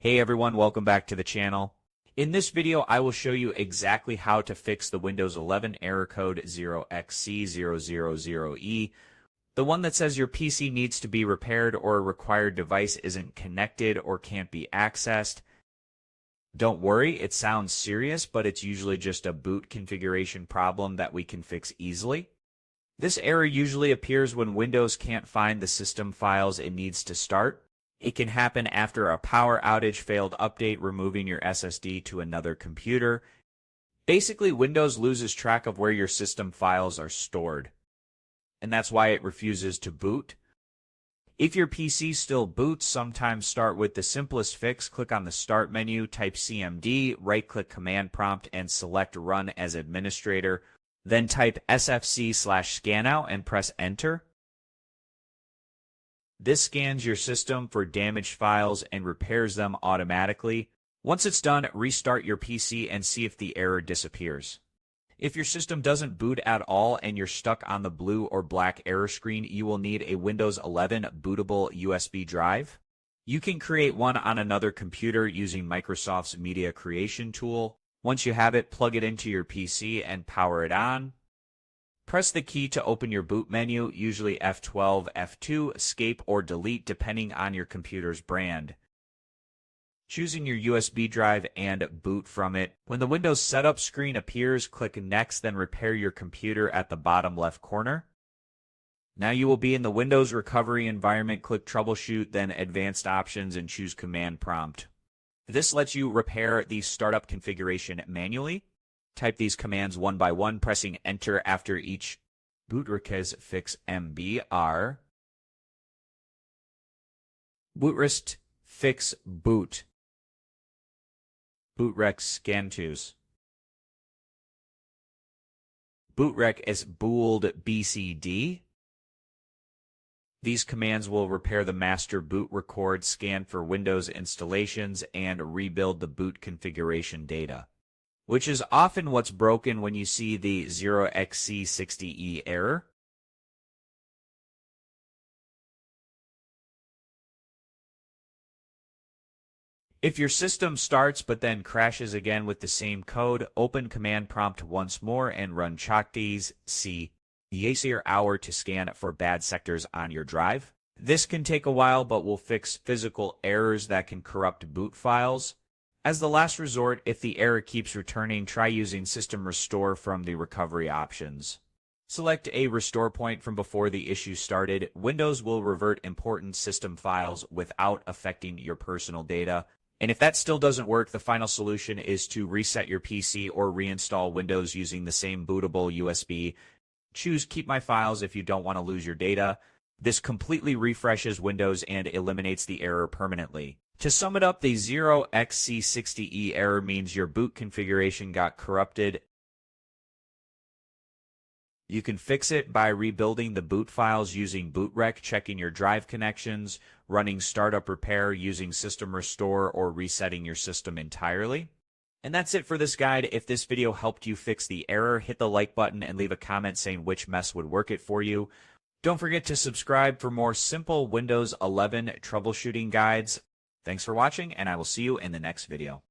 Hey everyone, welcome back to the channel. In this video, I will show you exactly how to fix the Windows 11 error code 0xc0000e, the one that says your PC needs to be repaired or a required device isn't connected or can't be accessed. Don't worry, it sounds serious, but it's usually just a boot configuration problem that we can fix easily. This error usually appears when Windows can't find the system files it needs to start. It can happen after a power outage, failed update, removing your SSD to another computer. Basically, Windows loses track of where your system files are stored, and that's why it refuses to boot. If your PC still boots, sometimes start with the simplest fix. Click on the Start menu, type CMD, right-click Command Prompt, and select Run as Administrator. Then type sfc/Scannow and press Enter. This scans your system for damaged files and repairs them automatically. Once it's done, restart your PC and see if the error disappears. If your system doesn't boot at all and you're stuck on the blue or black error screen, you will need a Windows 11 bootable USB drive. You can create one on another computer using Microsoft's Media Creation tool. Once you have it, plug it into your PC and power it on. Press the key to open your boot menu, usually F12, F2, escape, or delete depending on your computer's brand. Choosing your USB drive and boot from it. When the Windows Setup screen appears, click Next, then repair your computer at the bottom left corner. Now you will be in the Windows recovery environment. Click Troubleshoot, then Advanced Options, and choose Command Prompt. This lets you repair the startup configuration manually. Type these commands one by one, pressing Enter after each. Bootrec Fix MBR. Bootrec Fix Boot. Bootrec Scannow. Bootrec is Booled BCD. These commands will repair the master boot record, scan for Windows installations, and rebuild the boot configuration data, which is often what's broken when you see the 0xc60e error. If your system starts but then crashes again with the same code, open Command Prompt once more and run CHKDSK to scan for bad sectors on your drive. This can take a while, but will fix physical errors that can corrupt boot files. As the last resort, if the error keeps returning, try using System Restore from the recovery options. Select a restore point from before the issue started. Windows will revert important system files without affecting your personal data. And if that still doesn't work, the final solution is to reset your PC or reinstall Windows using the same bootable USB. Choose Keep My Files if you don't want to lose your data. This completely refreshes Windows and eliminates the error permanently. To sum it up, the 0xc60e error means your boot configuration got corrupted. You can fix it by rebuilding the boot files using Bootrec, checking your drive connections, running startup repair using System Restore, or resetting your system entirely. And that's it for this guide. If this video helped you fix the error, hit the like button and leave a comment saying which mess would work it for you. Don't forget to subscribe for more simple Windows 11 troubleshooting guides. Thanks for watching, and I will see you in the next video.